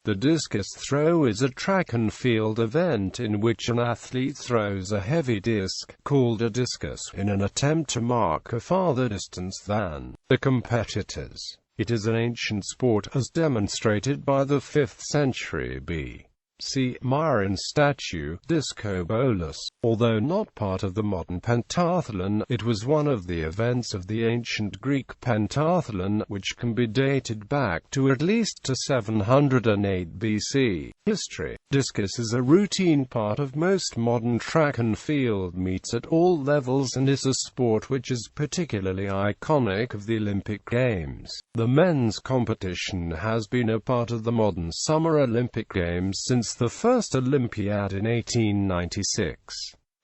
The discus throw is a track and field event in which an athlete throws a heavy disc, called a discus, in an attempt to mark a farther distance than the competitors. It is an ancient sport as demonstrated by the 5th century B.C.Myron statue, Discobolus. Although not part of the modern pentathlon, it was one of the events of the ancient Greek pentathlon, which can be dated back to at least to 708 BC. History. Discus is a routine part of most modern track and field meets at all levels and is a sport which is particularly iconic of the Olympic Games. The men's competition has been a part of the modern Summer Olympic Games since the first Olympiad in 1896.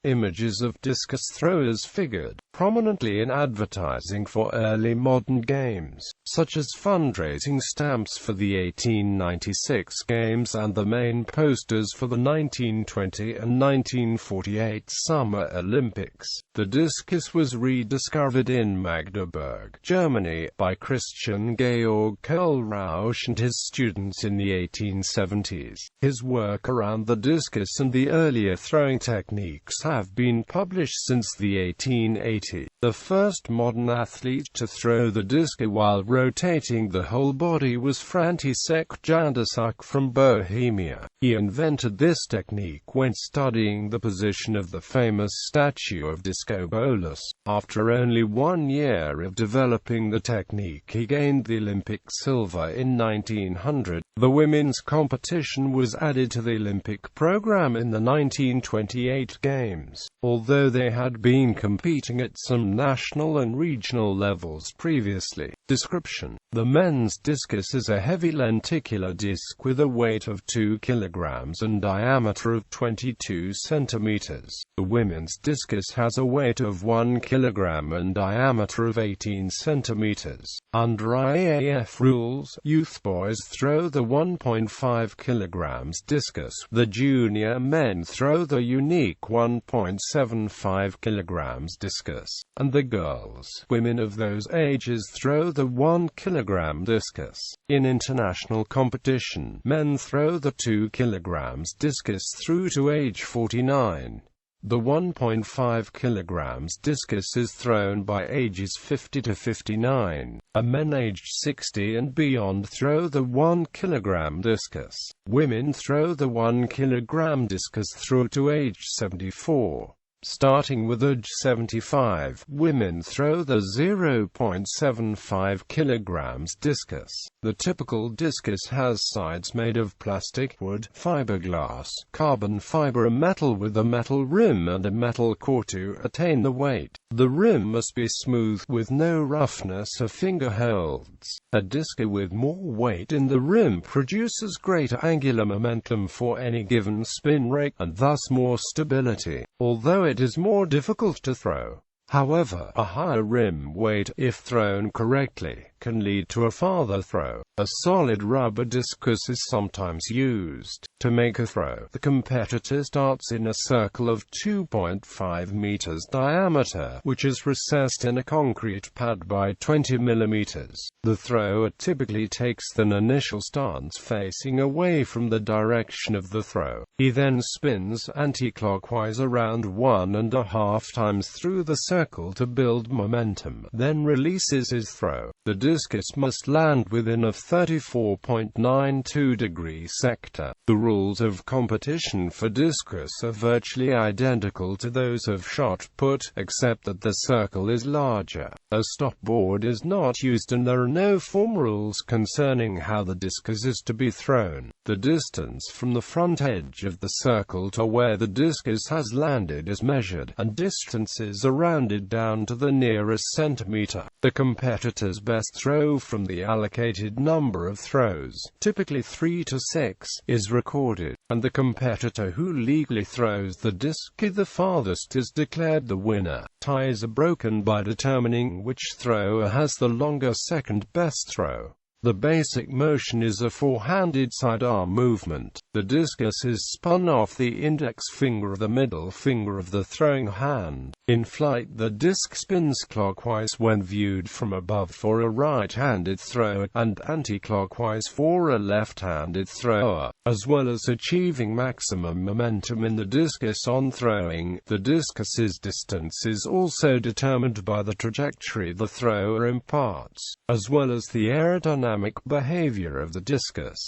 Images of discus throwers figured prominently in advertising for early modern games, such as fundraising stamps for the 1896 Games and the main posters for the 1920 and 1948 Summer Olympics. The discus was rediscovered in Magdeburg, Germany, by Christian Georg Kohlrausch and his students in the 1870s. His work around the discus and the earlier throwing techniques have been published since the 1880s. The first modern athlete to throw the discus while rotating the whole body was František Jandusák from Bohemia. He invented this technique when studying the position of the famous statue of Discobolus. After only 1 year of developing the technique, he gained the Olympic silver in 1900. The women's competition was added to the Olympic program in the 1928 Games, although they had been competing at some national and regional levels previously. Description: the men's discus is a heavy lenticular disc with a weight of 2 kilograms and diameter of 22 centimeters. The women's discus has a weight of 1 kilogram and diameter of 18 centimeters. Under IAAF rules, youth boys throw the 1.5 kilograms discus. The junior men throw the unique 1.75 kilograms discus, and the girls, women of those ages, throw the 1 kilogram discus. In international competition, men throw the 2 kilograms discus through to age 49. The 1.5 kilograms discus is thrown by ages 50 to 59. Men aged 60 and beyond throw the 1 kilogram discus. Women throw the 1 kilogram discus through to age 74. Starting with age 75, women throw the 0.75 kilograms discus. The typical discus has sides made of plastic, wood, fiberglass, carbon fiber, metal with a metal rim and a metal core to attain the weight. The rim must be smooth, with no roughness or finger holds. A disc with more weight in the rim produces greater angular momentum for any given spin rate, and thus more stability, although it is more difficult to throw. However, a higher rim weight, if thrown correctly, can lead to a farther throw. A solid rubber discus is sometimes used to make a throw. The competitor starts in a circle of 2.5 meters diameter, which is recessed in a concrete pad by 20 millimeters. The thrower typically takes an initial stance facing away from the direction of the throw. He then spins anti-clockwise around 1.5 times through the circle to build momentum, then releases his throw. The discus must land within a 34.92 degree sector. The rules of competition for discus are virtually identical to those of shot put, except that the circle is larger. A stopboard is not used and there are no form rules concerning how the discus is to be thrown. The distance from the front edge of the circle to where the discus has landed is measured, and distances are rounded down to the nearest centimeter. The competitor's best throw from the allocated number of throws, typically 3 to 6, is recorded, and the competitor who legally throws the disc the farthest is declared the winner. Ties are broken by determining which thrower has the longer second best throw. The basic motion is a four-handed sidearm movement. The discus is spun off the index finger of the middle finger of the throwing hand. In flight, the disc spins clockwise when viewed from above for a right-handed thrower, and anti-clockwise for a left-handed thrower. As well as achieving maximum momentum in the discus on throwing, the discus's distance is also determined by the trajectory the thrower imparts, as well as the aerodynamic behavior of the discus.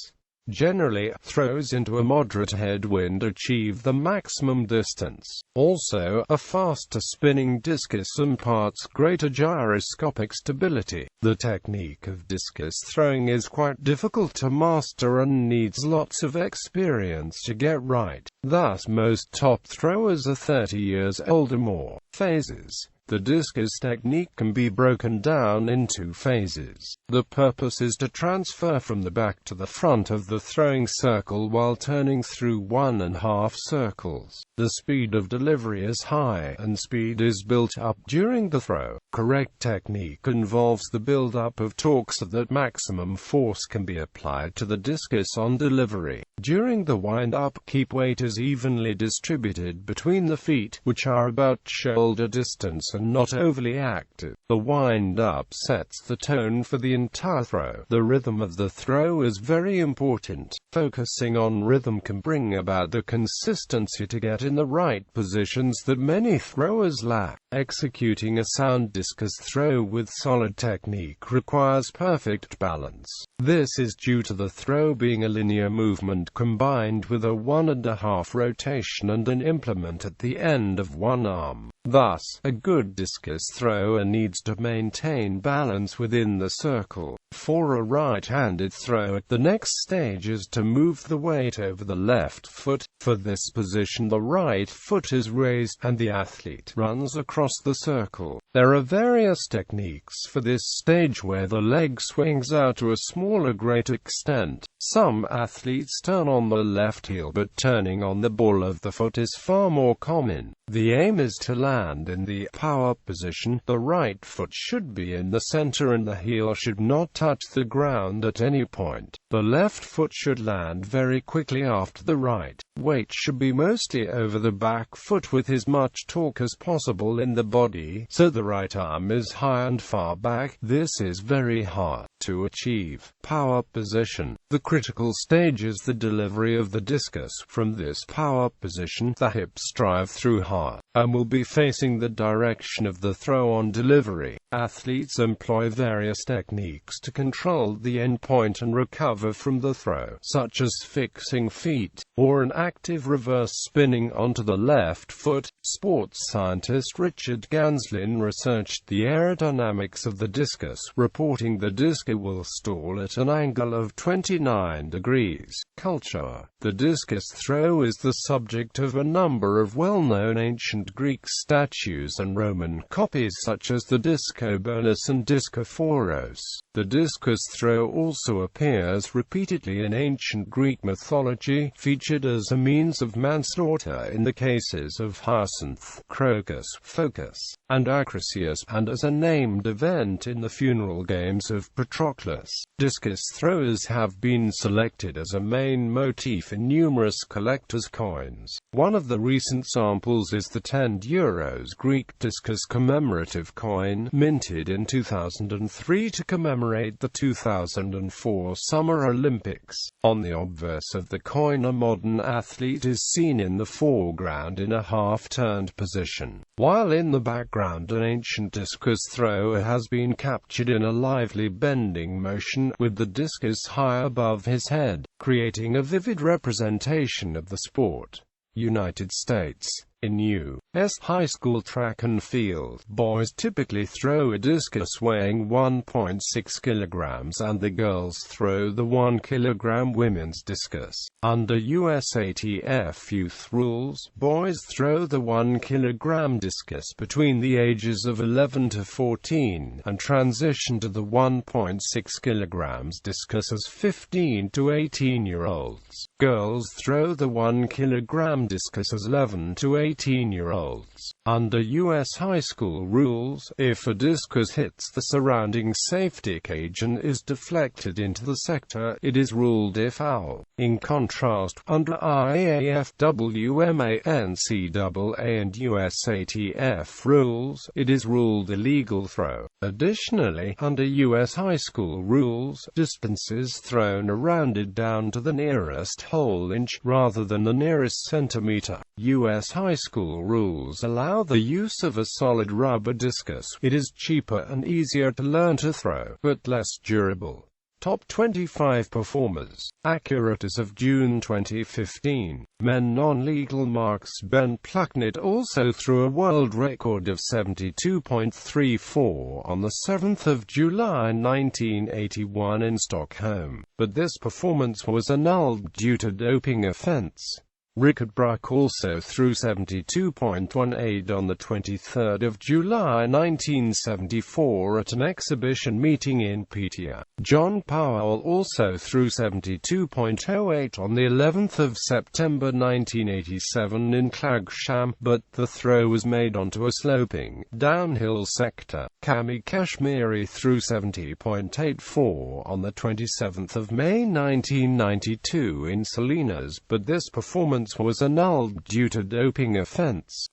Generally, throws into a moderate headwind achieve the maximum distance. Also, a faster spinning discus imparts greater gyroscopic stability. The technique of discus throwing is quite difficult to master and needs lots of experience to get right. Thus, most top throwers are 30 years old or more. Phases. The discus technique can be broken down into phases. The purpose is to transfer from the back to the front of the throwing circle while turning through 1.5 circles. The speed of delivery is high, and speed is built up during the throw. Correct technique involves the build-up of torque so that maximum force can be applied to the discus on delivery. During the wind-up, keep weight is evenly distributed between the feet, which are about shoulder distance and not overly active. The wind-up sets the tone for the entire throw. The rhythm of the throw is very important. Focusing on rhythm can bring about the consistency to get in the right positions that many throwers lack. Executing a sound discus throw with solid technique requires perfect balance. This is due to the throw being a linear movement combined with a 1.5 rotation and an implement at the end of one arm. Thus, a good discus thrower needs to maintain balance within the circle. For a right-handed thrower, the next stage is to move the weight over the left foot. For this position, the right foot is raised, and the athlete runs across the circle. There are various techniques for this stage where the leg swings out to a small or great extent. Some athletes turn on the left heel, but turning on the ball of the foot is far more common. The aim is to land in the power position. The right foot should be in the center and the heel should not touch the ground at any point. The left foot should land very quickly after the right. Weight should be mostly over the back foot with as much torque as possible in the body, so the right arm is high and far back. This is very hard to achieve. Power position. The critical stage is the delivery of the discus. From this power position, the hips drive through hard, and will be facing the direction of the throw on delivery. Athletes employ various techniques to control the end point and recover from the throw, such as fixing feet, or an active reverse spinning onto the left foot. Sports scientist Richard Ganslin researched the aerodynamics of the discus, reporting the discus will stall at an angle of 29 degrees. Culture. The discus throw is the subject of a number of well-known ancient Greek statues and Roman copies such as the Discobolus and Discoforos. The discus throw also appears repeatedly in ancient Greek mythology, featured as a means of manslaughter in the cases of Hyacinth, Crocus, Phocus, and Acrisius, and as a named event in the funeral games of Patroclus. Discus throwers have been selected as a main motif in numerous collectors' coins. One of the recent samples is the €10 Greek discus commemorative coin, minted in 2003 to commemorate the 2004 Summer Olympics. On the obverse of the coin, a modern athlete is seen in the foreground in a half-turned position, while in the background an ancient discus thrower has been captured in a lively bending motion, with the discus high above his head, creating a vivid representation of the sport. United States. In U.S. high school track and field, boys typically throw a discus weighing 1.6 kilograms and the girls throw the 1 kilogram women's discus. Under USATF youth rules, boys throw the 1 kilogram discus between the ages of 11 to 14, and transition to the 1.6 kilograms discus as 15 to 18-year-olds. Girls throw the 1 kilogram discus as 11 to 18-year-olds. Under U.S. high school rules, if a discus hits the surrounding safety cage and is deflected into the sector, it is ruled a foul. In contrast, under IAAF, WMA, NCAA and USATF rules, it is ruled a legal throw. Additionally, under U.S. high school rules, distances thrown are rounded down to the nearest whole inch, rather than the nearest centimeter. U.S. high school rules allow the use of a solid rubber discus. It is cheaper and easier to learn to throw, but less durable. Top 25 performers. Accurate as of June 2015. Men non-legal marks. Ben Plucknett also threw a world record of 72.34 on the 7th of July 1981 in Stockholm, but this performance was annulled due to doping offense. Richard Bruck also threw 72.18 on the 23rd of July 1974 at an exhibition meeting in Petia. John Powell also threw 72.08 on the 11th of September 1987 in Clagsham, but the throw was made onto a sloping, downhill sector. Kami Kashmiri threw 70.84 on the 27th of May 1992 in Salinas, but this performance was annulled due to doping offense.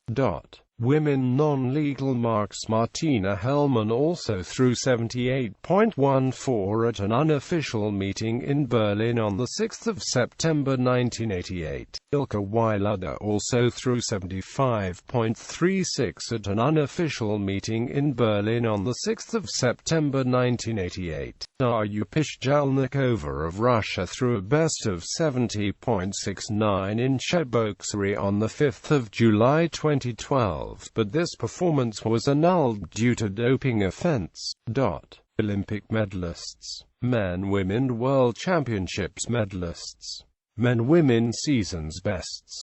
Women non-legal marks. Martina Hellman also threw 78.14 at an unofficial meeting in Berlin on the 6th of September 1988. Ilka Weiluda also threw 75.36 at an unofficial meeting in Berlin on the 6th of September 1988. Darya Pishjalnikova of Russia threw a best of 70.69 in Cheboksary on the 5th of July 2012. But this performance was annulled due to doping offense. Olympic medalists. Men-Women World Championships medalists. Men-Women seasons bests.